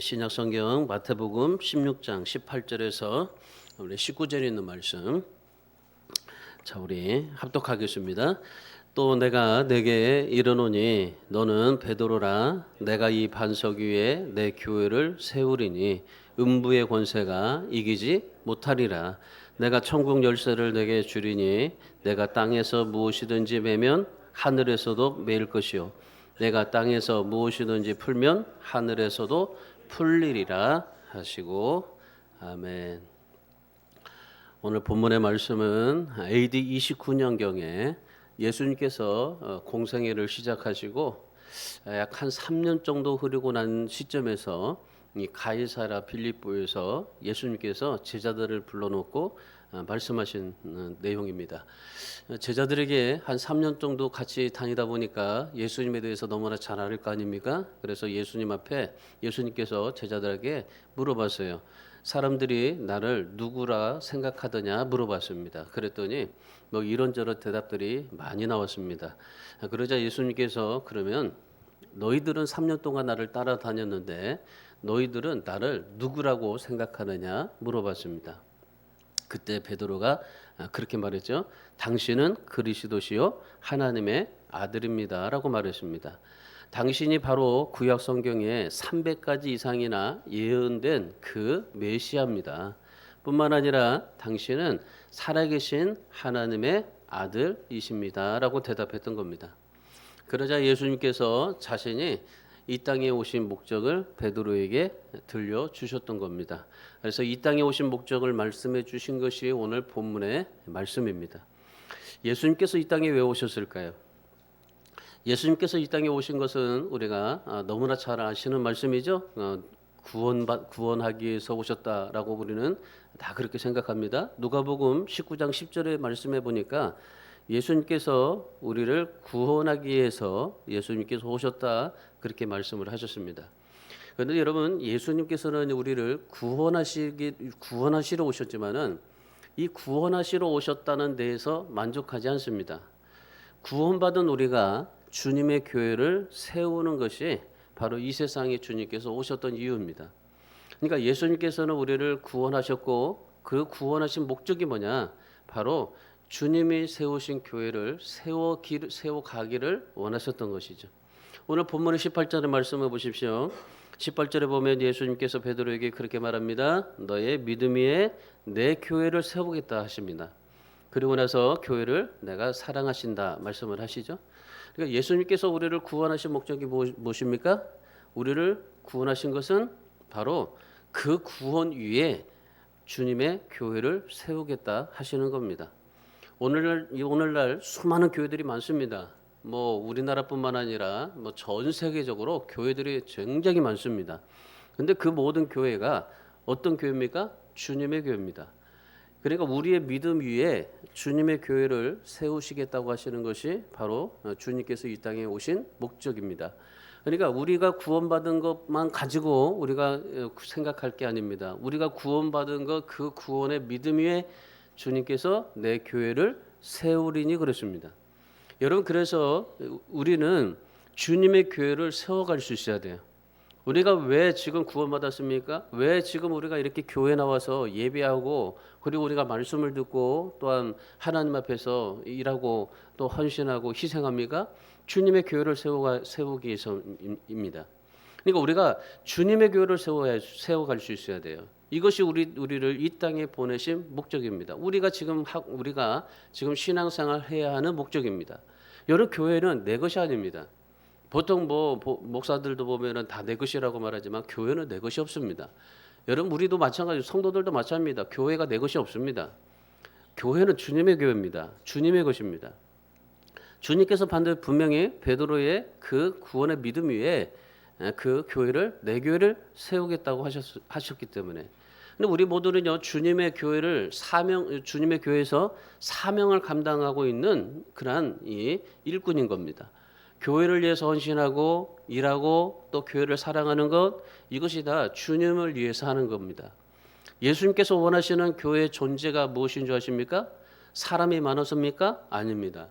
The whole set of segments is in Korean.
신약 성경 마태복음 16장 18절에서 우리 19절에 있는 말씀. 자, 우리 합독하겠습니다. 또 내가 내게 이르노니 너는 베드로라. 내가 이 반석 위에 내 교회를 세우리니 음부의 권세가 이기지 못하리라. 내가 천국 열쇠를 내게 주리니 내가 땅에서 무엇이든지 매면 하늘에서도 매일 것이요 내가 땅에서 무엇이든지 풀면 하늘에서도 풀리리라 하시고, 아멘. 오늘 본문의 말씀은 AD 29년경에 예수님께서 공생애를 시작하시고 약 한 3년 정도 흐르고 난 시점에서 이 가이사랴 빌립보에서 예수님께서 제자들을 불러놓고 말씀하신 내용입니다. 제자들에게 한 3년 정도 같이 다니다 보니까 예수님에 대해서 너무나 잘 알 거 아닙니까? 그래서 예수님 앞에 예수님께서 제자들에게 물어봤어요. 사람들이 나를 누구라 생각하더냐 물어봤습니다. 그랬더니 뭐 이런저런 대답들이 많이 나왔습니다. 그러자 예수님께서 그러면 너희들은 3년 동안 나를 따라다녔는데 너희들은 나를 누구라고 생각하느냐 물어봤습니다. 그때 베드로가 그렇게 말했죠. 당신은 그리스도시요 하나님의 아들입니다라고 말했습니다. 당신이 바로 구약 성경에 300가지 이상이나 예언된 그 메시아입니다. 뿐만 아니라 당신은 살아계신 하나님의 아들이십니다라고 대답했던 겁니다. 그러자 예수님께서 자신이 이 땅에 오신 목적을 베드로에게 들려주셨던 겁니다. 그래서 이 땅에 오신 목적을 말씀해 주신 것이 오늘 본문의 말씀입니다. 예수님께서 이 땅에 왜 오셨을까요? 예수님께서 이 땅에 오신 것은 우리가 너무나 잘 아시는 말씀이죠. 구원하기 위해서 오셨다라고 우리는 다 그렇게 생각합니다. 누가복음 19장 10절의 말씀해 보니까 예수님께서 우리를 구원하기 위해서 예수님께서 오셨다 그렇게 말씀을 하셨습니다. 그런데 여러분, 예수님께서는 우리를 구원하시러 오셨지만은 이 구원하시러 오셨다는 데에서 만족하지 않습니다. 구원받은 우리가 주님의 교회를 세우는 것이 바로 이 세상에 주님께서 오셨던 이유입니다. 그러니까 예수님께서는 우리를 구원하셨고 그 구원하신 목적이 뭐냐? 바로 주님이 세우신 교회를 세워가기를 원하셨던 것이죠. 오늘 본문의 18절의 말씀을 보십시오. 18절에 보면 예수님께서 베드로에게 그렇게 말합니다. 너의 믿음 위에 내 교회를 세우겠다 하십니다. 그리고 나서 교회를 내가 사랑하신다 말씀을 하시죠. 그러니까 예수님께서 우리를 구원하신 목적이 무엇입니까? 우리를 구원하신 것은 바로 그 구원 위에 주님의 교회를 세우겠다 하시는 겁니다. 오늘날 수많은 교회들이 많습니다. 뭐 우리나라뿐만 아니라 뭐 전 세계적으로 교회들이 굉장히 많습니다. 근데 그 모든 교회가 어떤 교회입니까? 주님의 교회입니다. 그러니까 우리의 믿음 위에 주님의 교회를 세우시겠다고 하시는 것이 바로 주님께서 이 땅에 오신 목적입니다. 그러니까 우리가 구원받은 것만 가지고 우리가 생각할 게 아닙니다. 우리가 구원받은 것, 그 구원의 믿음 위에 주님께서 내 교회를 세우리니 그렇습니다. 여러분, 그래서 우리는 주님의 교회를 세워갈 수 있어야 돼요. 우리가 왜 지금 구원받았습니까? 왜 지금 우리가 이렇게 교회 나와서 예배하고 그리고 우리가 말씀을 듣고 또한 하나님 앞에서 일하고 또 헌신하고 희생합니까? 주님의 교회를 세우기 위해서입니다. 그러니까 우리가 주님의 교회를 세워갈 수 있어야 돼요. 이것이 우리를 이 땅에 보내신 목적입니다. 우리가 지금 신앙생활 해야 하는 목적입니다. 여러분, 교회는 내 것이 아닙니다. 보통 목사들도 보면은 다 내 것이라고 말하지만 교회는 내 것이 없습니다. 여러분, 우리도 마찬가지, 성도들도 마찬가지입니다. 교회가 내 것이 없습니다. 교회는 주님의 교회입니다. 주님의 것입니다. 주님께서 분명히 베드로의 그 구원의 믿음 위에 그 교회를, 내 교회를 세우겠다고 하셨기 때문에. 근데 우리 모두는요, 주님의 교회에서 사명을 감당하고 있는 그러한 이 일꾼인 겁니다. 교회를 위해서 헌신하고 일하고 또 교회를 사랑하는 것, 이것이 다 주님을 위해서 하는 겁니다. 예수님께서 원하시는 교회의 존재가 무엇인 줄 아십니까? 사람이 많아서입니까? 아닙니다.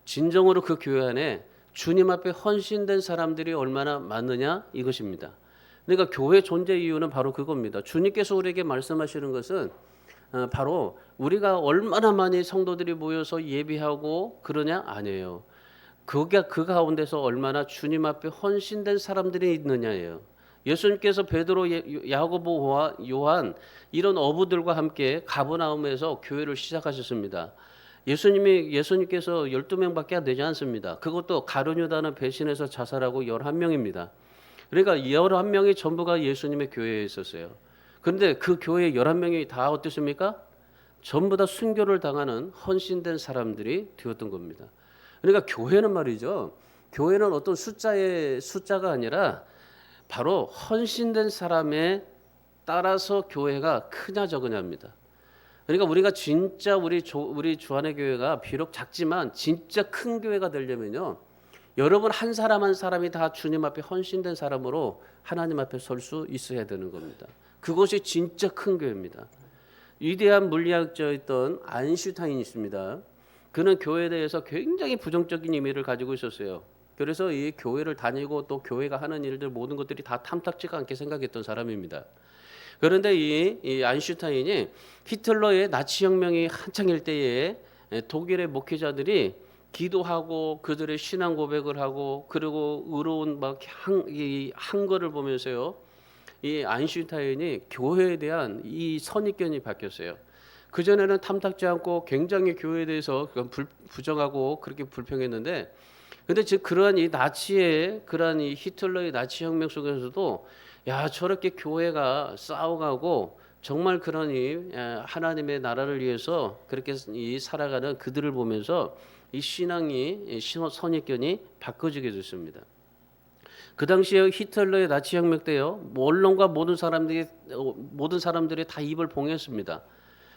진정으로 그 교회 안에 주님 앞에 헌신된 사람들이 얼마나 많느냐 이것입니다. 그러니까 교회 존재 이유는 바로 그겁니다. 주님께서 우리에게 말씀하시는 것은 바로 우리가 얼마나 많이 성도들이 모여서 예배하고 그러냐 아니에요. 그 가운데서 얼마나 주님 앞에 헌신된 사람들이 있느냐예요. 예수님께서 베드로, 야고보와 요한 이런 어부들과 함께 가버나움에서 교회를 시작하셨습니다. 예수님께서 12명밖에 되지 않습니다. 그것도 가룟 유다는 배신해서 자살하고 11명입니다. 그러니까 11명이 전부가 예수님의 교회에 있었어요. 그런데 그 교회 11명이 다 어땠습니까? 전부 다 순교를 당하는 헌신된 사람들이 되었던 겁니다. 그러니까 교회는 말이죠. 교회는 어떤 숫자가 아니라 바로 헌신된 사람에 따라서 교회가 크냐 적으냐입니다. 그러니까 우리가 진짜 우리 주안의 교회가 비록 작지만 진짜 큰 교회가 되려면요. 여러분 한 사람 한 사람이 다 주님 앞에 헌신된 사람으로 하나님 앞에 설 수 있어야 되는 겁니다. 그것이 진짜 큰 교회입니다. 위대한 물리학자였던 아인슈타인이 있습니다. 그는 교회에 대해서 굉장히 부정적인 의미를 가지고 있었어요. 그래서 이 교회를 다니고 또 교회가 하는 일들 모든 것들이 다 탐탁지가 않게 생각했던 사람입니다. 그런데 이 아인슈타인이 히틀러의 나치 혁명이 한창일 때에 독일의 목회자들이 기도하고 그들의 신앙 고백을 하고 그리고 의로운 막 한거를 보면서요. 이 아인슈타인이 교회에 대한 이 선입견이 바뀌었어요. 그전에는 탐탁지 않고 굉장히 교회에 대해서 부정하고 그렇게 불평했는데 근데 즉 그러한 이 나치의 그러한 이 히틀러의 나치 혁명 속에서도 야 저렇게 교회가 싸워가고 정말 그런 이 하나님의 나라를 위해서 그렇게 이 살아가는 그들을 보면서 이 신앙이 선입견이 바꿔지게 됐습니다. 그 당시에 히틀러의 나치 혁명 때요 언론과 모든 사람들이 다 입을 봉했습니다.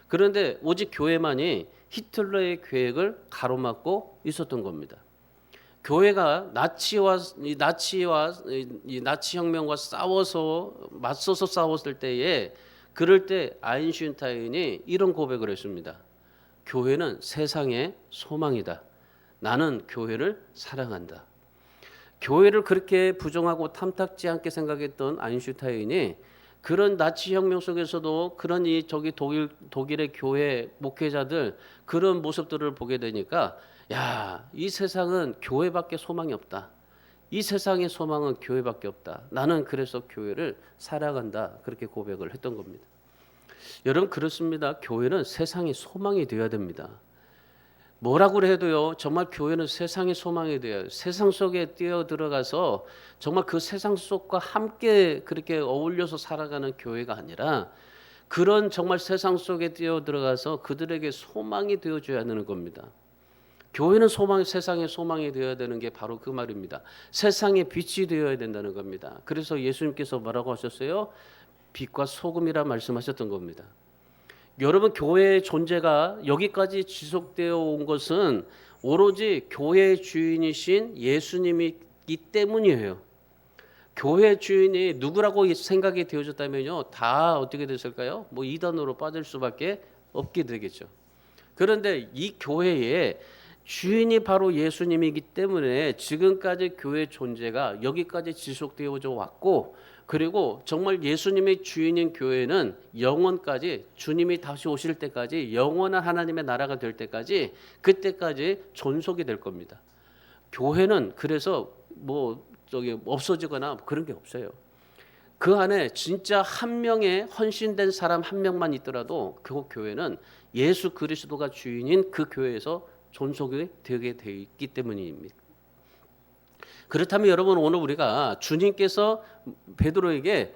그런데 오직 교회만이 히틀러의 계획을 가로막고 있었던 겁니다. 교회가 나치 혁명과 맞서서 싸웠을 때에 그럴 때 아인슈타인이 이런 고백을 했습니다. 교회는 세상의 소망이다. 나는 교회를 사랑한다. 교회를 그렇게 부정하고 탐탁지 않게 생각했던 아인슈타인이 그런 나치 혁명 속에서도 그런 독일의 교회 목회자들 그런 모습들을 보게 되니까 이 세상은 교회밖에 소망이 없다. 이 세상의 소망은 교회밖에 없다. 나는 그래서 교회를 사랑한다. 그렇게 고백을 했던 겁니다. 여러분 그렇습니다. 교회는 세상의 소망이 되어야 됩니다. 뭐라고 해도요. 정말 교회는 세상의 소망이 돼요. 세상 속에 뛰어들어가서 정말 그 세상 속과 함께 그렇게 어울려서 살아가는 교회가 아니라 그런 정말 세상 속에 뛰어들어가서 그들에게 소망이 되어줘야 하는 겁니다. 교회는 세상의 소망이 되어야 되는 게 바로 그 말입니다. 세상의 빛이 되어야 된다는 겁니다. 그래서 예수님께서 뭐라고 하셨어요? 빛과 소금이라 말씀하셨던 겁니다. 여러분 교회의 존재가 여기까지 지속되어 온 것은 오로지 교회의 주인이신 예수님이기 때문이에요. 교회 주인이 누구라고 생각이 되어졌다면요. 다 어떻게 됐을까요? 이단으로 빠질 수밖에 없게 되겠죠. 그런데 이 교회에 주인이 바로 예수님이기 때문에 지금까지 교회 존재가 여기까지 지속되어져 왔고 그리고 정말 예수님의 주인인 교회는 영원까지 주님이 다시 오실 때까지 영원한 하나님의 나라가 될 때까지 그때까지 존속이 될 겁니다. 교회는 그래서 없어지거나 그런 게 없어요. 그 안에 진짜 한 명의 헌신된 사람 한 명만 있더라도 그 교회는 예수 그리스도가 주인인 그 교회에서 존속이 되게 돼 있기 때문입니다. 그렇다면 여러분 오늘 우리가 주님께서 베드로에게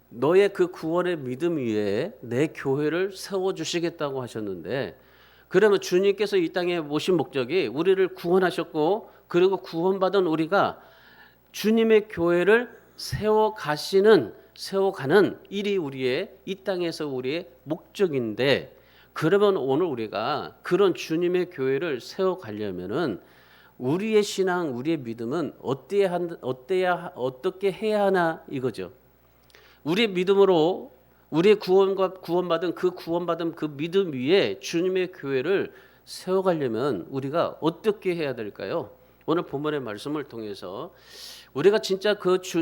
너의 그 구원의 믿음 위에 내 교회를 세워주시겠다고 하셨는데 그러면 주님께서 이 땅에 오신 목적이 우리를 구원하셨고 그리고 구원받은 우리가 주님의 교회를 세워가는 일이 이 땅에서 우리의 목적인데 그러면 오늘 우리가 그런 주님의 교회를 세워가려면은 우리의 신앙, 우리의 믿음은 어떻게 해야 하나 이거죠. 우리의 믿음으로 우리의 구원받은 그 믿음 위에 주님의 교회를 세워가려면 우리가 어떻게 해야 될까요? 오늘 본문의 말씀을 통해서 우리가 진짜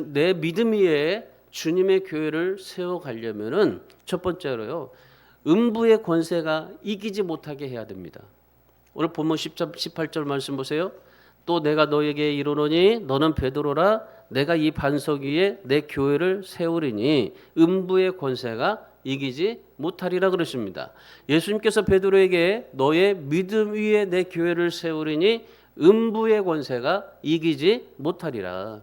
내 믿음 위에 주님의 교회를 세워가려면은 첫 번째로요, 음부의 권세가 이기지 못하게 해야 됩니다. 오늘 본문 18절 말씀 보세요. 또 내가 너에게 이르노니 너는 베드로라 내가 이 반석 위에 내 교회를 세우리니 음부의 권세가 이기지 못하리라 그러십니다. 예수님께서 베드로에게 너의 믿음 위에 내 교회를 세우리니 음부의 권세가 이기지 못하리라.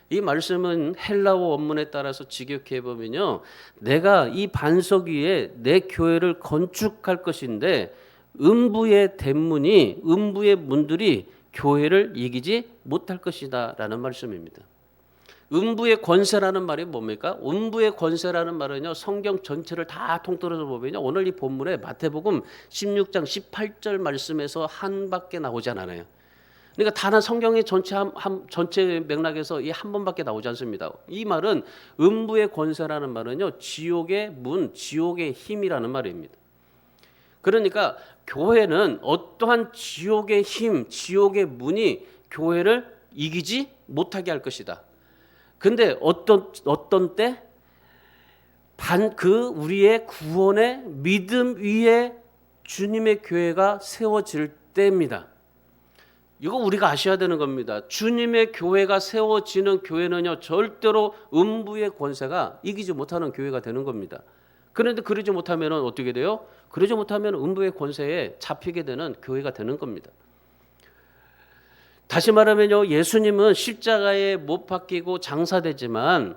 이 말씀은 헬라어 원문에 따라서 직역해 보면요, 내가 이 반석 위에 내 교회를 건축할 것인데 음부의 대문이, 음부의 문들이 교회를 이기지 못할 것이다 라는 말씀입니다. 음부의 권세라는 말이 뭡니까? 음부의 권세라는 말은요, 성경 전체를 다 통틀어서 보면요, 오늘 이 본문에 마태복음 16장 18절 말씀에서 한 밖에 나오지 않아요. 그러니까 단 한 성경의 전체 맥락에서 이 한 번밖에 나오지 않습니다. 이 말은 음부의 권세라는 말은요, 지옥의 문, 지옥의 힘이라는 말입니다. 그러니까 교회는 어떠한 지옥의 힘, 지옥의 문이 교회를 이기지 못하게 할 것이다. 근데 어떤 때? 우리의 구원의 믿음 위에 주님의 교회가 세워질 때입니다. 이거 우리가 아셔야 되는 겁니다. 주님의 교회가 세워지는 교회는요, 절대로 음부의 권세가 이기지 못하는 교회가 되는 겁니다. 그런데 그러지 못하면 어떻게 돼요? 그러지 못하면 음부의 권세에 잡히게 되는 교회가 되는 겁니다. 다시 말하면요, 예수님은 십자가에 못 박히고 장사되지만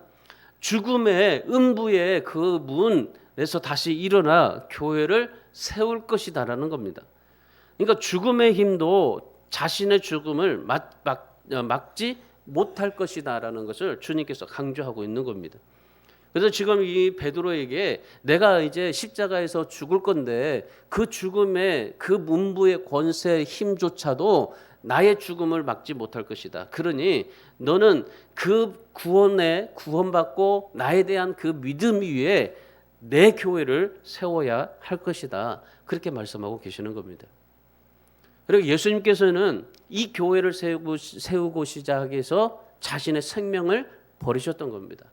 죽음의 음부의 그 문에서 다시 일어나 교회를 세울 것이다라는 겁니다. 그러니까 죽음의 힘도 자신의 죽음을 막지 못할 것이다라는 것을 주님께서 강조하고 있는 겁니다. 그래서 지금 이 베드로에게 내가 이제 십자가에서 죽을 건데 그 죽음의 그 문부의 권세 힘조차도 나의 죽음을 막지 못할 것이다. 그러니 너는 그 구원받고 나에 대한 그 믿음 위에 내 교회를 세워야 할 것이다. 그렇게 말씀하고 계시는 겁니다. 그리고 예수님께서는 이 교회를 세우고 시작해서 자신의 생명을 버리셨던 겁니다.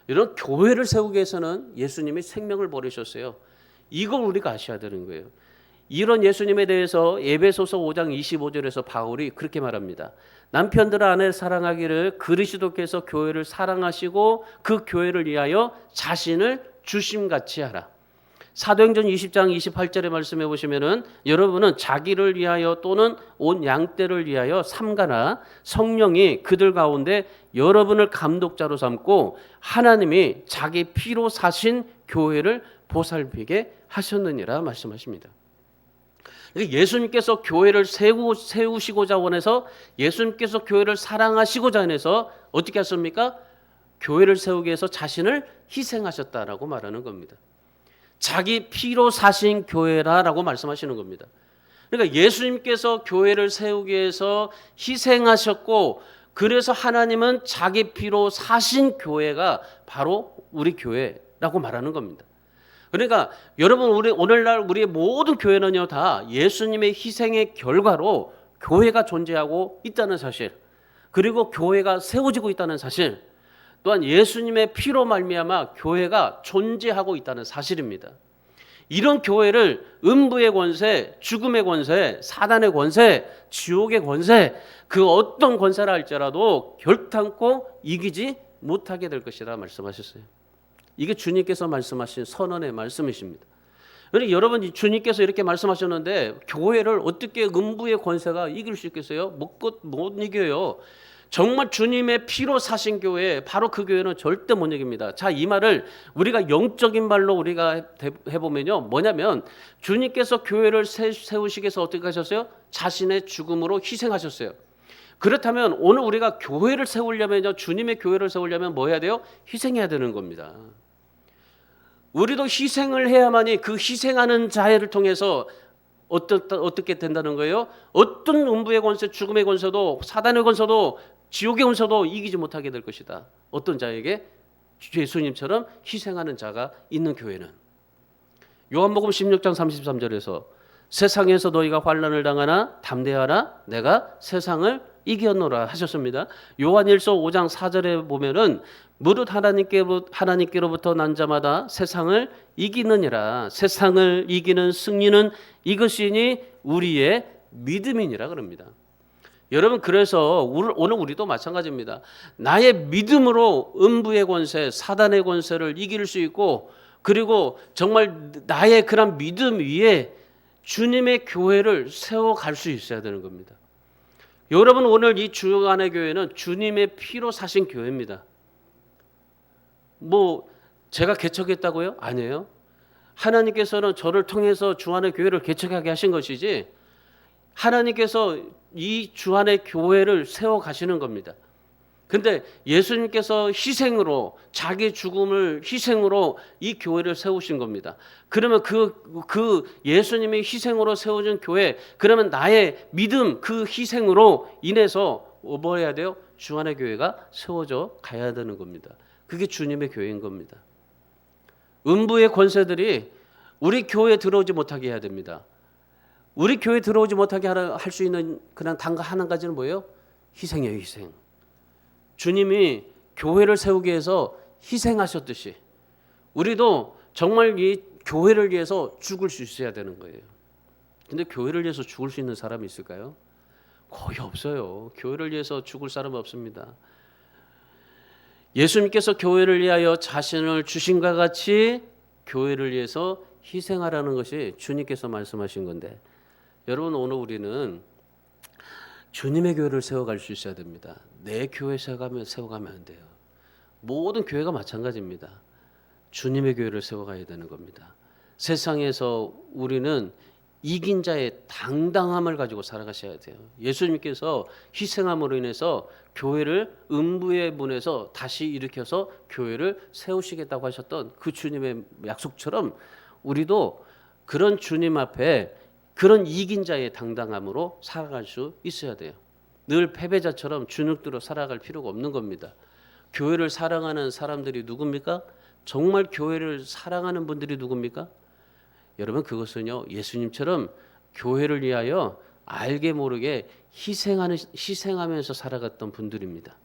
이런 교회를 세우기 위해서는 예수님이 생명을 버리셨어요. 이걸 우리가 아셔야 되는 거예요. 이런 예수님에 대해서 에베소서 5장 25절에서 바울이 그렇게 말합니다. 남편들아 아내를 사랑하기를 그리스도께서 교회를 사랑하시고 그 교회를 위하여 자신을 주심같이 하라. 사도행전 20장 28절의 말씀해 보시면은 여러분은 자기를 위하여 또는 온 양떼를 위하여 삼가나 성령이 그들 가운데 여러분을 감독자로 삼고 하나님이 자기 피로 사신 교회를 보살피게 하셨느니라 말씀하십니다. 예수님께서 교회를 세우시고자 원해서 예수님께서 교회를 사랑하시고자 해서 어떻게 하십니까? 교회를 세우기 위해서 자신을 희생하셨다라고 말하는 겁니다. 자기 피로 사신 교회라라고 말씀하시는 겁니다. 그러니까 예수님께서 교회를 세우기 위해서 희생하셨고 그래서 하나님은 자기 피로 사신 교회가 바로 우리 교회라고 말하는 겁니다. 그러니까 여러분 오늘날 우리의 모든 교회는요 다 예수님의 희생의 결과로 교회가 존재하고 있다는 사실, 그리고 교회가 세워지고 있다는 사실, 또한 예수님의 피로 말미암아 교회가 존재하고 있다는 사실입니다. 이런 교회를 음부의 권세, 죽음의 권세, 사단의 권세, 지옥의 권세, 그 어떤 권세라 할지라도 결탄코 이기지 못하게 될 것이라 말씀하셨어요. 이게 주님께서 말씀하신 선언의 말씀이십니다. 그러니까 여러분 주님께서 이렇게 말씀하셨는데 교회를 어떻게 음부의 권세가 이길 수 있겠어요? 못 이겨요. 정말 주님의 피로 사신 교회, 바로 그 교회는 절대 못 이깁니다. 자, 이 말을 우리가 영적인 말로 우리가 해보면요, 뭐냐면 주님께서 교회를 세우시기 위해서 어떻게 하셨어요? 자신의 죽음으로 희생하셨어요. 그렇다면 오늘 우리가 교회를 세우려면요, 주님의 교회를 세우려면 뭐 해야 돼요? 희생해야 되는 겁니다. 우리도 희생을 해야만이 그 희생하는 자를 통해서 어떻게 된다는 거예요? 어떤 음부의 권세, 죽음의 권세도, 사단의 권세도, 지옥의 권세도 이기지 못하게 될 것이다. 어떤 자에게? 예수님처럼 희생하는 자가 있는 교회는. 요한복음 16장 33절에서 세상에서 너희가 환난을 당하나 담대하라, 내가 세상을 이겼노라 하셨습니다. 요한일서 5장 4절에 보면은 무릇 하나님께로부터 난 자마다 세상을 이기느니라. 세상을 이기는 승리는 이것이니 우리의 믿음이니라 그럽니다. 여러분, 그래서 오늘 우리도 마찬가지입니다. 나의 믿음으로 음부의 권세, 사단의 권세를 이길 수 있고, 그리고 정말 나의 그런 믿음 위에 주님의 교회를 세워갈 수 있어야 되는 겁니다. 여러분, 오늘 이 주안의 교회는 주님의 피로 사신 교회입니다. 제가 개척했다고요? 아니에요. 하나님께서는 저를 통해서 주안의 교회를 개척하게 하신 것이지, 하나님께서 이 주안의 교회를 세워 가시는 겁니다. 근데 예수님께서 희생으로, 자기 죽음을 희생으로 이 교회를 세우신 겁니다. 그러면 그 예수님이 희생으로 세워진 교회, 그러면 나의 믿음, 그 희생으로 인해서 뭐 해야 돼요? 주안의 교회가 세워져 가야 되는 겁니다. 그게 주님의 교회인 겁니다. 음부의 권세들이 우리 교회에 들어오지 못하게 해야 됩니다. 우리 교회에 들어오지 못하게 할 수 있는 그냥 단가 한 가지는 뭐예요? 희생이에요, 희생. 주님이 교회를 세우기 위해서 희생하셨듯이 우리도 정말 이 교회를 위해서 죽을 수 있어야 되는 거예요. 근데 교회를 위해서 죽을 수 있는 사람이 있을까요? 거의 없어요. 교회를 위해서 죽을 사람은 없습니다. 예수님께서 교회를 위하여 자신을 주신과 같이 교회를 위해서 희생하라는 것이 주님께서 말씀하신 건데, 여러분, 오늘 우리는 주님의 교회를 세워갈 수 있어야 됩니다. 내 교회 세워가면 안 돼요. 모든 교회가 마찬가지입니다. 주님의 교회를 세워가야 되는 겁니다. 세상에서 우리는 이긴 자의 당당함을 가지고 살아가셔야 돼요. 예수님께서 희생함으로 인해서 교회를 음부의 문에서 다시 일으켜서 교회를 세우시겠다고 하셨던 그 주님의 약속처럼 우리도 그런 주님 앞에 그런 이긴 자의 당당함으로 살아갈 수 있어야 돼요. 늘 패배자처럼 주눅들어 살아갈 필요가 없는 겁니다. 교회를 사랑하는 사람들이 누굽니까? 정말 교회를 사랑하는 분들이 누굽니까? 여러분, 그것은요, 예수님처럼 교회를 위하여 알게 모르게 희생하면서 살아갔던 분들입니다.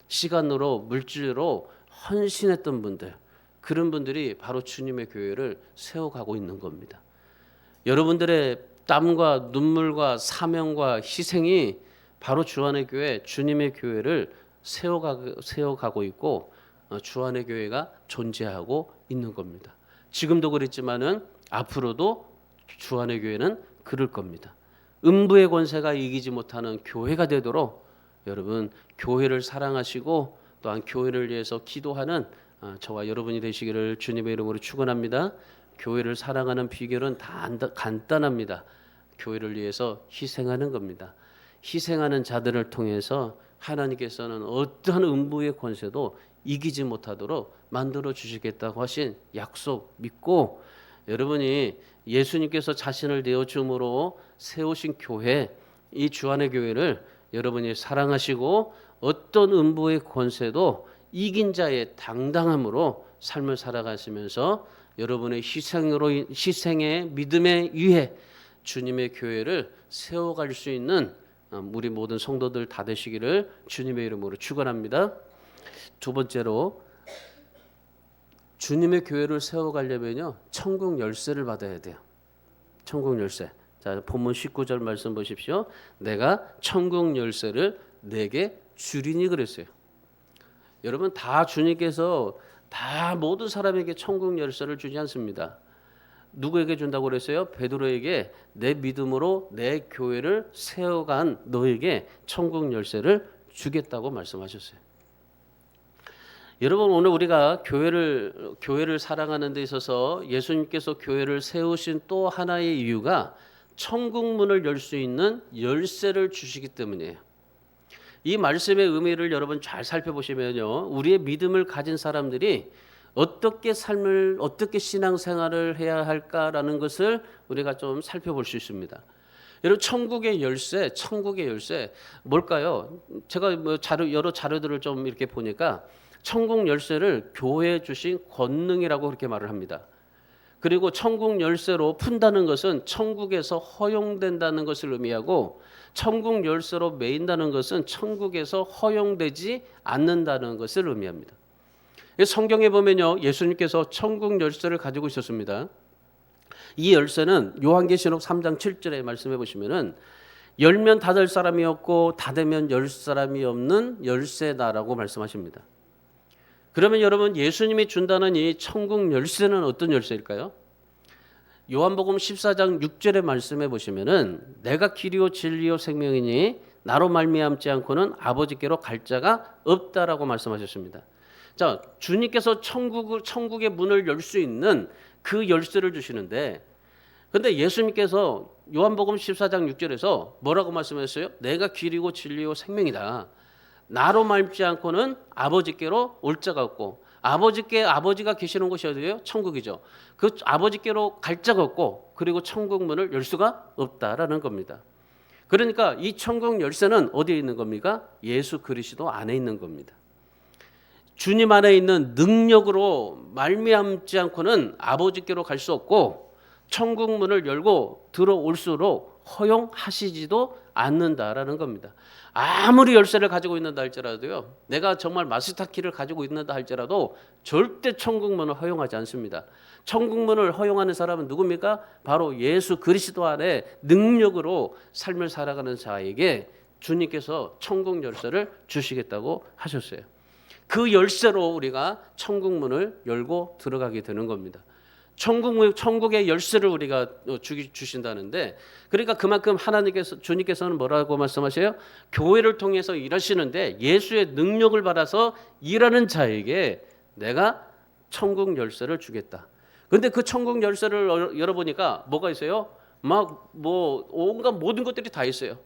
시간으로, 물질로 헌신했던 분들, 그런 분들이 바로 주님의 교회를 세워가고 있는 겁니다. 여러분들의 땀과 눈물과 사명과 희생이 바로 주안의 교회, 주님의 교회를 세워가고 있고, 주안의 교회가 존재하고 있는 겁니다. 지금도 그랬지만은 앞으로도 주안의 교회는 그럴 겁니다. 음부의 권세가 이기지 못하는 교회가 되도록 여러분, 교회를 사랑하시고 또한 교회를 위해서 기도하는 저와 여러분이 되시기를 주님의 이름으로 축원합니다. 교회를 사랑하는 비결은 다 간단합니다. 교회를 위해서 희생하는 겁니다. 희생하는 자들을 통해서 하나님께서는 어떠한 음부의 권세도 이기지 못하도록 만들어 주시겠다고 하신 약속 믿고, 여러분이 예수님께서 자신을 내어줌으로 세우신 교회, 이 주안의 교회를 여러분이 사랑하시고 어떤 음부의 권세도 이긴 자의 당당함으로 삶을 살아가시면서 여러분의 희생의 믿음에 의해 주님의 교회를 세워갈 수 있는 우리 모든 성도들 다 되시기를 주님의 이름으로 축원합니다. 두 번째로, 주님의 교회를 세워가려면요, 천국 열쇠를 받아야 돼요. 천국 열쇠. 자, 본문 19절 말씀 보십시오. 내가 천국 열쇠를 내게 주리니 그랬어요. 여러분, 다 주님께서 다 모든 사람에게 천국 열쇠를 주지 않습니다. 누구에게 준다고 그랬어요? 베드로에게 내 믿음으로 내 교회를 세워간 너에게 천국 열쇠를 주겠다고 말씀하셨어요. 여러분, 오늘 우리가 교회를 사랑하는 데 있어서 예수님께서 교회를 세우신 또 하나의 이유가 천국 문을 열 수 있는 열쇠를 주시기 때문이에요. 이 말씀의 의미를 여러분 잘 살펴보시면요, 우리의 믿음을 가진 사람들이 어떻게 신앙생활을 해야 할까라는 것을 우리가 좀 살펴볼 수 있습니다. 여러분, 천국의 열쇠 뭘까요? 제가 여러 자료들을 좀 이렇게 보니까 천국 열쇠를 교회에 주신 권능이라고 그렇게 말을 합니다. 그리고 천국 열쇠로 푼다는 것은 천국에서 허용된다는 것을 의미하고, 천국 열쇠로 매인다는 것은 천국에서 허용되지 않는다는 것을 의미합니다. 성경에 보면요, 예수님께서 천국 열쇠를 가지고 있었습니다. 이 열쇠는 요한계시록 3장 7절에 말씀해 보시면은 열면 닫을 사람이 없고 닫으면 열 사람이 없는 열쇠다라고 말씀하십니다. 그러면 여러분, 예수님이 준다는 이 천국 열쇠는 어떤 열쇠일까요? 요한복음 14장 6절에 말씀해 보시면은 내가 길이요 진리요 생명이니 나로 말미암지 않고는 아버지께로 갈 자가 없다라고 말씀하셨습니다. 자, 주님께서 천국의 문을 열 수 있는 그 열쇠를 주시는데, 근데 예수님께서 요한복음 14장 6절에서 뭐라고 말씀하셨어요? 내가 길이고 진리요 생명이다. 나로 말지 않고는 아버지께로 올 자가 없고, 아버지가 계시는 곳이 어디예요? 천국이죠. 그 아버지께로 갈 자가 없고, 그리고 천국 문을 열 수가 없다라는 겁니다. 그러니까 이 천국 열쇠는 어디에 있는 겁니까? 예수 그리스도 안에 있는 겁니다. 주님 안에 있는 능력으로 말미암지 않고는 아버지께로 갈 수 없고, 천국 문을 열고 들어올수록 허용하시지도 않는다라는 겁니다. 아무리 열쇠를 가지고 있는다 할지라도요, 내가 정말 마스터키를 가지고 있는다 할지라도 절대 천국 문을 허용하지 않습니다. 천국 문을 허용하는 사람은 누굽니까? 바로 예수 그리스도 안에 능력으로 삶을 살아가는 자에게 주님께서 천국 열쇠를 주시겠다고 하셨어요. 그 열쇠로 우리가 천국 문을 열고 들어가게 되는 겁니다. 천국의 열쇠를 우리가 주신다는데, 그러니까 그만큼 주님께서는 뭐라고 말씀하세요? 교회를 통해서 일하시는데 예수의 능력을 받아서 일하는 자에게 내가 천국 열쇠를 주겠다. 그런데 그 천국 열쇠를 열어보니까 뭐가 있어요? 온갖 모든 것들이 다 있어요.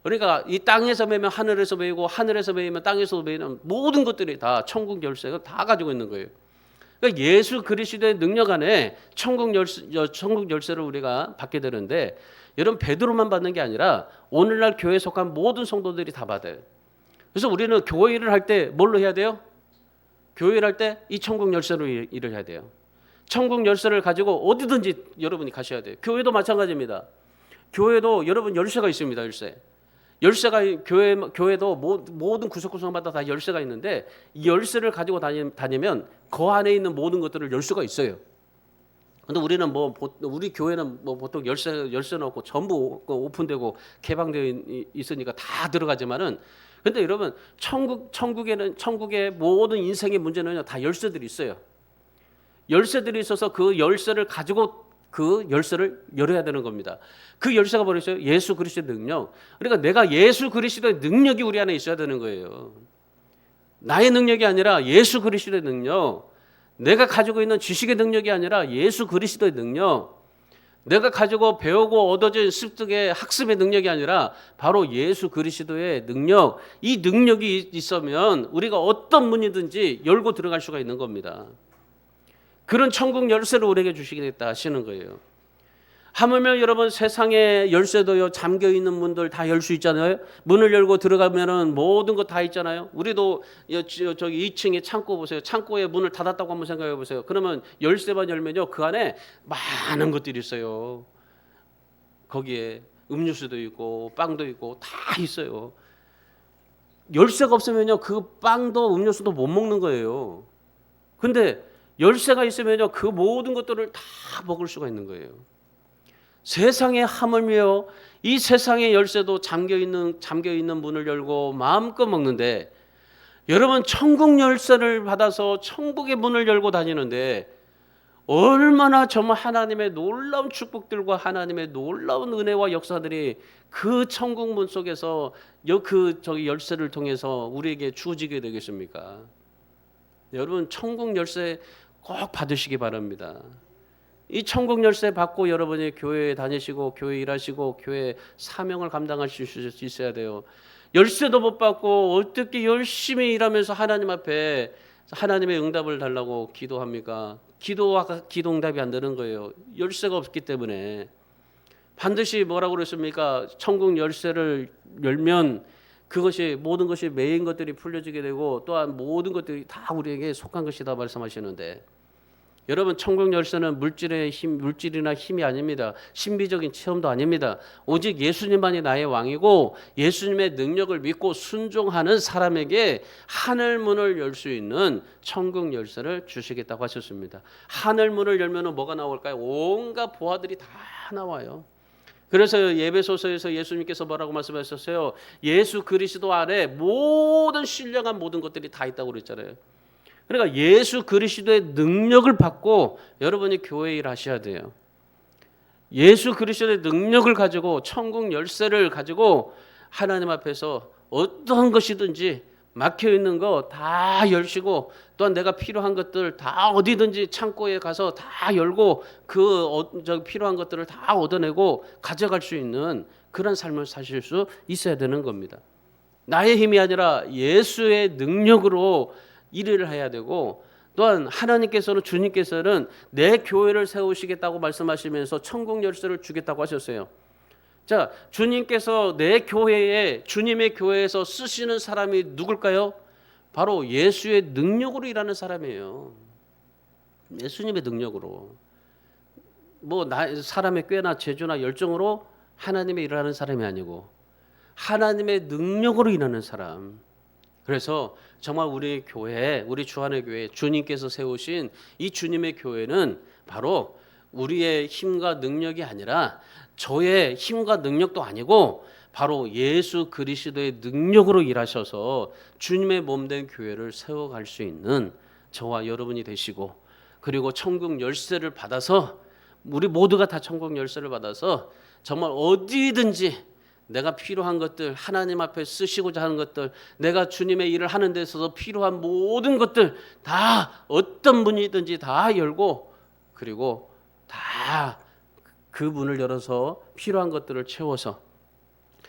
그러니까 이 땅에서 매면 하늘에서 매이고, 하늘에서 매이면 땅에서 매이는 모든 것들이 다 천국 열쇠가 다 가지고 있는 거예요. 그러니까 예수 그리스도의 능력 안에 천국 열쇠를 우리가 받게 되는데, 여러분, 베드로만 받는 게 아니라 오늘날 교회에 속한 모든 성도들이 다 받아요. 그래서 우리는 교회 일을 할 때 뭘로 해야 돼요? 교회 일을 할 때 이 천국 열쇠로 일을 해야 돼요. 천국 열쇠를 가지고 어디든지 여러분이 가셔야 돼요. 교회도 마찬가지입니다. 교회도 여러분 열쇠가 있습니다. 열쇠가 교회도 모든 구석구석마다 다 열쇠가 있는데, 이 열쇠를 가지고 다니면 그 안에 있는 모든 것들을 열 수가 있어요. 근데 우리 교회는 보통 열쇠 넣고 전부 오픈되고 개방되어 있으니까 다 들어가지만은, 근데 여러분, 천국의 모든 인생의 문제는 다 열쇠들이 있어요. 열쇠들이 있어서 그 열쇠를 가지고 그 열쇠를 열어야 되는 겁니다. 그 열쇠가 뭐였어요? 예수 그리스도의 능력. 그러니까 내가 예수 그리스도의 능력이 우리 안에 있어야 되는 거예요. 나의 능력이 아니라 예수 그리스도의 능력. 내가 가지고 있는 지식의 능력이 아니라 예수 그리스도의 능력. 내가 가지고 배우고 얻어진 습득의 학습의 능력이 아니라 바로 예수 그리스도의 능력. 이 능력이 있으면 우리가 어떤 문이든지 열고 들어갈 수가 있는 겁니다. 그런 천국 열쇠를 우리에게 주시겠다 하시는 거예요. 하물며 여러분, 세상의 열쇠도요, 잠겨있는 문들 다 열 수 있잖아요. 문을 열고 들어가면은 모든 거 다 있잖아요. 우리도 저기 2층에 창고 보세요. 창고에 문을 닫았다고 한번 생각해 보세요. 그러면 열쇠만 열면요, 그 안에 많은 것들이 있어요. 거기에 음료수도 있고 빵도 있고 다 있어요. 열쇠가 없으면요, 그 빵도 음료수도 못 먹는 거예요. 근데 열쇠가 있으면요, 그 모든 것들을 다 먹을 수가 있는 거예요. 세상에 하물며 이 세상의 열쇠도 잠겨 있는 문을 열고 마음껏 먹는데, 여러분, 천국 열쇠를 받아서 천국의 문을 열고 다니는데 얼마나 정말 하나님의 놀라운 축복들과 하나님의 놀라운 은혜와 역사들이 그 천국 문 속에서 열쇠를 통해서 우리에게 주어지게 되겠습니까? 여러분, 천국 열쇠 꼭 받으시기 바랍니다. 이 천국 열쇠 받고 여러분이 교회에 다니시고 교회 일하시고 교회 사명을 감당하실 수 있어야 돼요. 열쇠도 못 받고 어떻게 열심히 일하면서 하나님 앞에 하나님의 응답을 달라고 기도합니까? 기도 응답이 안 되는 거예요. 열쇠가 없기 때문에. 반드시 뭐라고 그랬습니까? 천국 열쇠를 열면 그것이 모든 것이 매인 것들이 풀려지게 되고, 또한 모든 것들이 다 우리에게 속한 것이다 말씀하시는데, 여러분 천국 열쇠는 물질의 힘, 물질이나 힘이 아닙니다. 신비적인 체험도 아닙니다. 오직 예수님만이 나의 왕이고 예수님의 능력을 믿고 순종하는 사람에게 하늘 문을 열 수 있는 천국 열쇠를 주시겠다고 하셨습니다. 하늘 문을 열면 뭐가 나올까요? 온갖 보화들이 다 나와요. 그래서 예배소서에서 예수님께서 뭐라고 말씀하셨어요? 예수 그리스도 안에 모든 신령한 모든 것들이 다 있다고 그랬잖아요. 그러니까 예수 그리스도의 능력을 받고 여러분이 교회 일 하셔야 돼요. 예수 그리스도의 능력을 가지고 천국 열쇠를 가지고 하나님 앞에서 어떤 것이든지 막혀 있는 거 다 열시고 또한 내가 필요한 것들 다 어디든지 창고에 가서 다 열고 필요한 것들을 다 얻어내고 가져갈 수 있는 그런 삶을 사실 수 있어야 되는 겁니다. 나의 힘이 아니라 예수의 능력으로 일을 해야 되고 또한 하나님께서는 주님께서는 내 교회를 세우시겠다고 말씀하시면서 천국 열쇠를 주겠다고 하셨어요. 자, 주님께서 내 교회에 주님의 교회에서 쓰시는 사람이 누굴까요? 바로 예수의 능력으로 일하는 사람이에요. 예수님의 능력으로. 사람의 꾀나 재주나 열정으로 하나님의 일을 하는 사람이 아니고 하나님의 능력으로 일하는 사람. 그래서 정말 우리 교회, 우리 주안의 교회, 주님께서 세우신 이 주님의 교회는 바로 우리의 힘과 능력이 아니라 저의 힘과 능력도 아니고 바로 예수 그리스도의 능력으로 일하셔서 주님의 몸된 교회를 세워갈 수 있는 저와 여러분이 되시고 그리고 천국 열쇠를 받아서 우리 모두가 다 천국 열쇠를 받아서 정말 어디든지 내가 필요한 것들 하나님 앞에 쓰시고자 하는 것들 내가 주님의 일을 하는 데 있어서 필요한 모든 것들 다 어떤 문이든지 다 열고 그리고 다 그 문을 열어서 필요한 것들을 채워서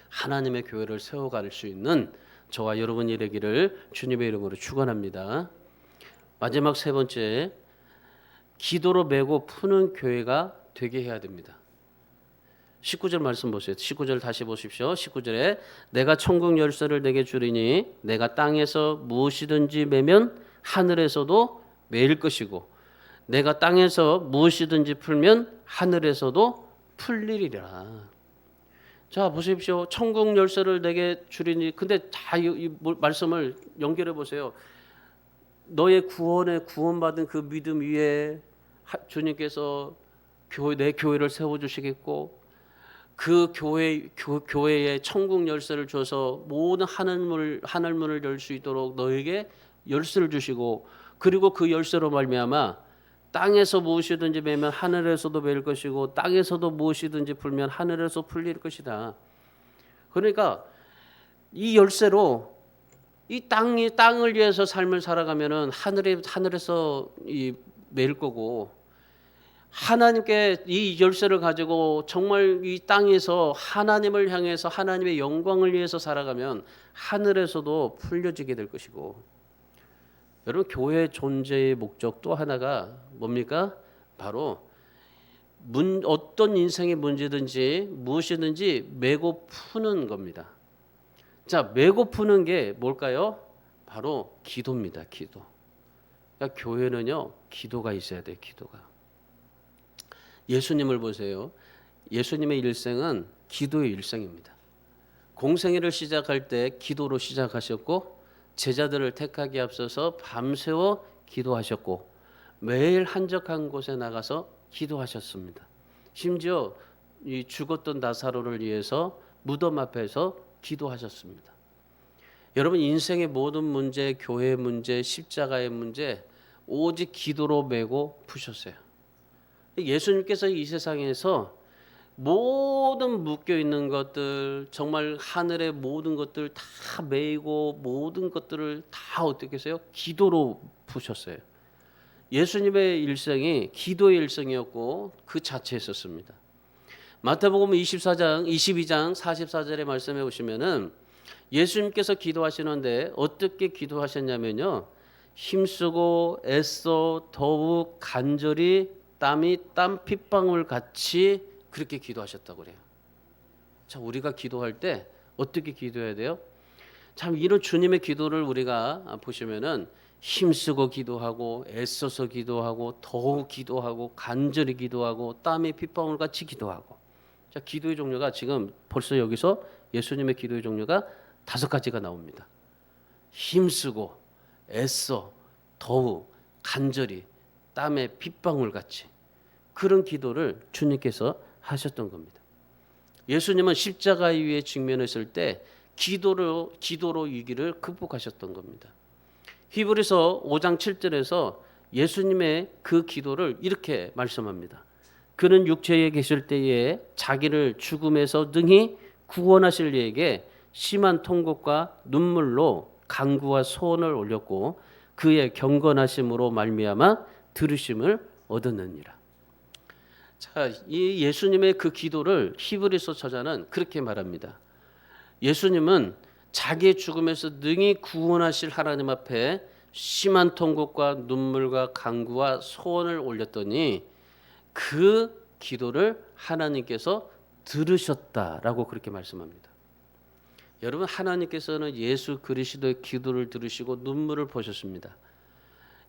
하나님의 교회를 세워갈 수 있는 저와 여러분이 되기를 주님의 이름으로 축원합니다. 마지막 세 번째, 기도로 메고 푸는 교회가 되게 해야 됩니다. 19절 말씀 보세요. 19절 다시 보십시오. 19절에 내가 천국 열쇠를 내게 주리니 내가 땅에서 무엇이든지 매면 하늘에서도 매일 것이고 내가 땅에서 무엇이든지 풀면 하늘에서도 풀리리라. 자, 보십시오. 천국 열쇠를 내게 주리니 근데 다 이 말씀을 연결해 보세요. 너의 구원받은 그 믿음 위에 주님께서 내 교회를 세워 주시겠고 그 교회에 천국 열쇠를 줘서 모든 하늘문을 열 수 있도록 너에게 열쇠를 주시고 그리고 그 열쇠로 말미암아 땅에서 무엇이든지 매면 하늘에서도 매일 것이고 땅에서도 무엇이든지 풀면 하늘에서 풀릴 것이다. 그러니까 이 열쇠로 이 땅을 위해서 삶을 살아가면은 하늘에서 매일 거고 하나님께 이 열쇠를 가지고 정말 이 땅에서 하나님을 향해서 하나님의 영광을 위해서 살아가면 하늘에서도 풀려지게 될 것이고 여러분 교회 존재의 목적 또 하나가 뭡니까? 바로 어떤 인생의 문제든지 무엇이든지 메고 푸는 겁니다. 자, 메고 푸는 게 뭘까요? 바로 기도입니다. 기도. 그러니까 교회는요 기도가 있어야 돼요. 기도가. 예수님을 보세요. 예수님의 일생은 기도의 일생입니다. 공생애를 시작할 때 기도로 시작하셨고 제자들을 택하기에 앞서서 밤새워 기도하셨고 매일 한적한 곳에 나가서 기도하셨습니다. 심지어 이 죽었던 나사로를 위해서 무덤 앞에서 기도하셨습니다. 여러분 인생의 모든 문제, 교회의 문제, 십자가의 문제 오직 기도로 메고 푸셨어요. 예수님께서 이 세상에서 모든 묶여 있는 것들 정말 하늘의 모든 것들 다 메이고 모든 것들을 다 어떻게 했어요? 기도로 푸셨어요. 예수님의 일생이 기도의 일생이었고 그 자체였었습니다. 마태복음 22장 44절의 말씀해 보시면은 예수님께서 기도하시는데 어떻게 기도하셨냐면요. 힘쓰고 애써 더욱 간절히 땀이 땀 핏방울 같이 그렇게 기도하셨다고 그래요. 자, 우리가 기도할 때 어떻게 기도해야 돼요? 참 이런 주님의 기도를 우리가 보시면은 힘쓰고 기도하고 애써서 기도하고 더욱 기도하고 간절히 기도하고 땀에 핏방울 같이 기도하고. 자, 기도의 종류가 지금 벌써 여기서 예수님의 기도의 종류가 5가지가 나옵니다. 힘쓰고 애써 더욱 간절히 땀에 핏방울 같이, 그런 기도를 주님께서 하셨던 겁니다. 예수님은 십자가 위에 직면했을 때 기도로 위기를 극복하셨던 겁니다. 히브리서 5장 7절에서 예수님의 그 기도를 이렇게 말씀합니다. 그는 육체에 계실 때에 자기를 죽음에서 능히 구원하실 이에게 심한 통곡과 눈물로 간구와 소원을 올렸고 그의 경건하심으로 말미암아 들으심을 얻었느니라. 자, 이 예수님의 그 기도를 히브리서 저자는 그렇게 말합니다. 예수님은 자기의 죽음에서 능히 구원하실 하나님 앞에 심한 통곡과 눈물과 간구와 소원을 올렸더니 그 기도를 하나님께서 들으셨다라고 그렇게 말씀합니다. 여러분, 하나님께서는 예수 그리스도의 기도를 들으시고 눈물을 보셨습니다.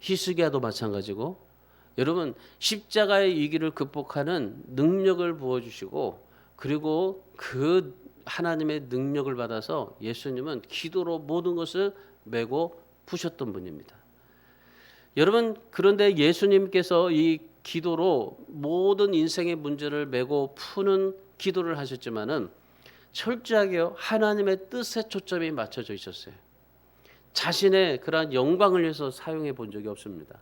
히스기야도 마찬가지고, 여러분 십자가의 위기를 극복하는 능력을 부어주시고, 그리고 그 하나님의 능력을 받아서 예수님은 기도로 모든 것을 메고 푸셨던 분입니다. 여러분, 그런데 예수님께서 이 기도로 모든 인생의 문제를 메고 푸는 기도를 하셨지만은 철저하게 하나님의 뜻에 초점이 맞춰져 있었어요. 자신의 그러한 영광을 위해서 사용해 본 적이 없습니다.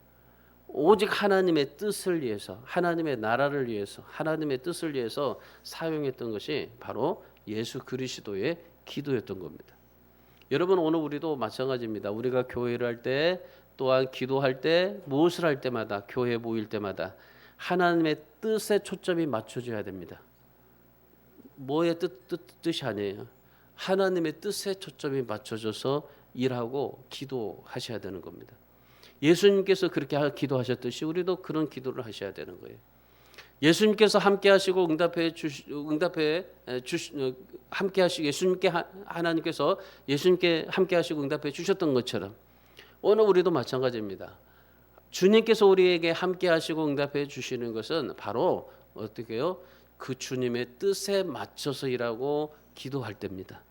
오직 하나님의 뜻을 위해서, 하나님의 나라를 위해서, 하나님의 뜻을 위해서 사용했던 것이 바로 예수 그리스도의 기도였던 겁니다. 여러분, 오늘 우리도 마찬가지입니다. 우리가 교회를 할 때, 또한 기도할 때, 무엇을 할 때마다, 교회 모일 때마다 하나님의 뜻에 초점이 맞춰져야 됩니다. 뭐의 뜻이 아니에요. 하나님의 뜻에 초점이 맞춰져서 일하고 기도하셔야 되는 겁니다. 예수님께서 그렇게 기도하셨듯이 우리도 그런 기도를 하셔야 되는 거예요. 예수님께서 함께 하시고 함께 하시고 하나님께서 예수님께 함께 하시고 응답해 주셨던 것처럼 오늘 우리도 마찬가지입니다. 주님께서 우리에게 함께 하시고 응답해 주시는 것은 바로 어떻게 해요? 그 주님의 뜻에 맞춰서 일하고 기도할 때입니다.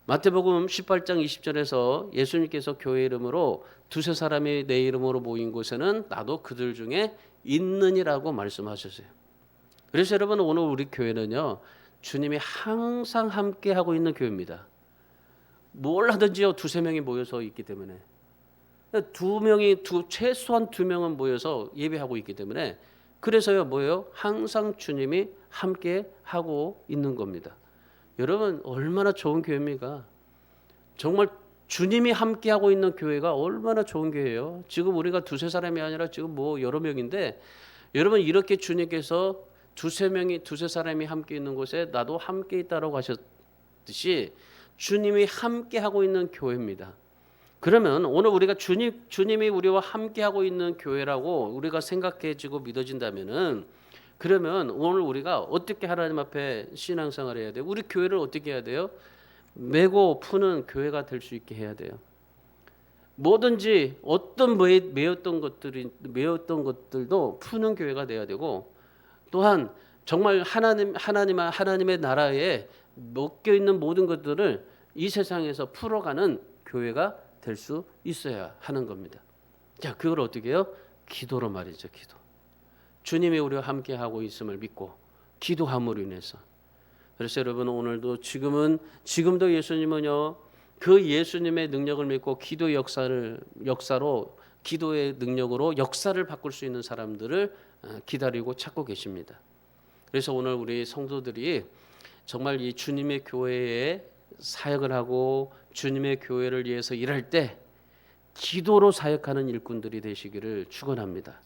마태복음 18장 20절에서 예수님께서 교회 이름으로 두세 사람이 내 이름으로 모인 곳에는 나도 그들 중에 있느니라고 말씀하셨어요. 그래서 여러분, 오늘 우리 교회는요, 주님이 항상 함께 하고 있는 교회입니다. 뭘 하든지요, 두세 명이 모여서 있기 때문에, 최소한 2명은 모여서 예배하고 있기 때문에, 그래서요, 뭐예요? 항상 주님이 함께 하고 있는 겁니다. 여러분, 얼마나 좋은 교회입니까? 정말 주님이 함께하고 있는 교회가 얼마나 좋은 교회예요. 지금 우리가 두세 사람이 아니라 지금 뭐 여러 명인데, 여러분, 이렇게 주님께서 두세 사람이 함께 있는 곳에 나도 함께 있다라고 하셨듯이 주님이 함께하고 있는 교회입니다. 그러면 오늘 우리가 주님이 우리와 함께하고 있는 교회라고 우리가 생각해지고 믿어진다면은, 그러면 오늘 우리가 어떻게 하나님 앞에 신앙생활을 해야 돼요? 우리 교회를 어떻게 해야 돼요? 메고 푸는 교회가 될 수 있게 해야 돼요. 뭐든지 어떤 매였던 것들도 푸는 교회가 돼야 되고, 또한 정말 하나님의 나라에 묶여 있는 모든 것들을 이 세상에서 풀어가는 교회가 될 수 있어야 하는 겁니다. 자, 그걸 어떻게 해요? 기도로 말이죠. 기도. 주님이 우리와 함께 하고 있음을 믿고 기도함으로 인해서. 그래서 여러분, 오늘도 지금도 예수님은요, 그 예수님의 능력을 믿고 기도의 기도의 능력으로 역사를 바꿀 수 있는 사람들을 기다리고 찾고 계십니다. 그래서 오늘 우리 성도들이 정말 이 주님의 교회에 사역을 하고 주님의 교회를 위해서 일할 때 기도로 사역하는 일꾼들이 되시기를 축원합니다.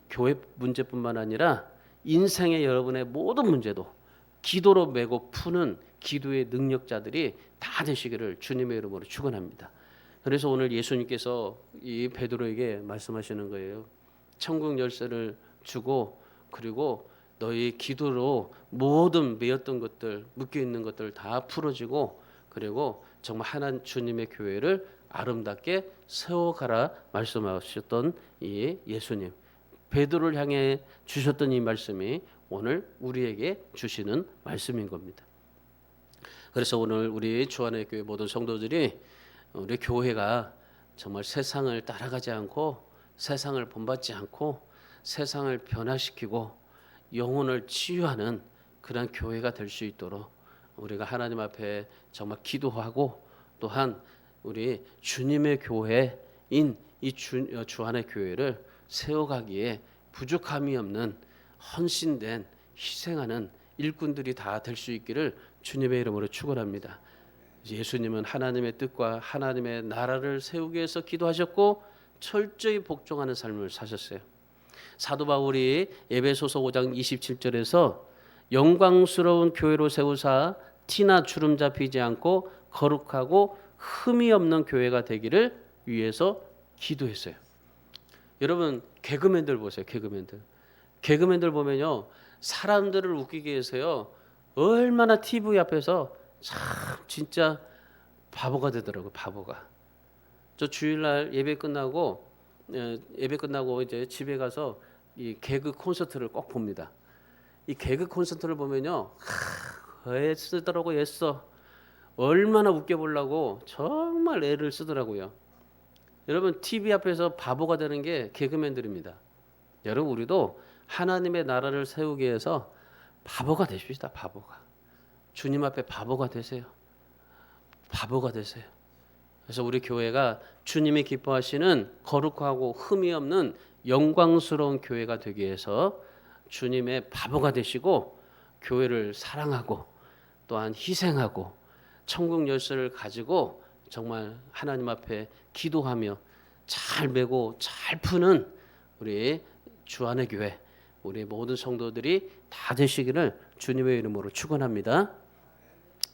교회 문제뿐만 아니라 인생의 여러분의 모든 문제도 기도로 메고 푸는 기도의 능력자들이 다 되시기를 주님의 이름으로 축원합니다. 그래서 오늘 예수님께서 이 베드로에게 말씀하시는 거예요. 천국 열쇠를 주고, 그리고 너희 기도로 모든 매였던 것들, 묶여 있는 것들 다 풀어지고, 그리고 정말 하나님 주님의 교회를 아름답게 세워가라 말씀하셨던 이 예수님, 베드로를 향해 주셨던 이 말씀이 오늘 우리에게 주시는 말씀인 겁니다. 그래서 오늘 우리 주안의 교회 모든 성도들이 우리 교회가 정말 세상을 따라가지 않고 세상을 본받지 않고 세상을 변화시키고 영혼을 치유하는 그런 교회가 될 수 있도록 우리가 하나님 앞에 정말 기도하고 또한 우리 주님의 교회인 이 주안의 교회를 세워가기에 부족함이 없는 헌신된 희생하는 일꾼들이 다 될 수 있기를 주님의 이름으로 축원합니다. 예수님은 하나님의 뜻과 하나님의 나라를 세우기 위해서 기도하셨고 철저히 복종하는 삶을 사셨어요. 사도 바울이 에베소서 5장 27절에서 영광스러운 교회로 세우사 티나 주름 잡히지 않고 거룩하고 흠이 없는 교회가 되기를 위해서 기도했어요. 여러분 개그맨들 보세요. 개그맨들 보면요, 사람들을 웃기기 위해서요 얼마나 TV 앞에서 참 진짜 바보가 되더라고요. 바보가. 저 주일날 예배 끝나고 이제 집에 가서 이 개그 콘서트를 꼭 봅니다. 이 개그 콘서트를 보면요, 애쓰더라고. 애써 얼마나 웃겨보려고 정말 애를 쓰더라고요. 여러분 TV 앞에서 바보가 되는 게 개그맨들입니다. 여러분 우리도 하나님의 나라를 세우기 위해서 바보가 되십시다. 바보가. 주님 앞에 바보가 되세요. 바보가 되세요. 그래서 우리 교회가 주님이 기뻐하시는 거룩하고 흠이 없는 영광스러운 교회가 되기 위해서 주님의 바보가 되시고 교회를 사랑하고 또한 희생하고 천국 열쇠를 가지고 정말 하나님 앞에 기도하며 잘 메고 잘 푸는 우리 주안의 교회, 우리 모든 성도들이 다 되시기를 주님의 이름으로 축원합니다.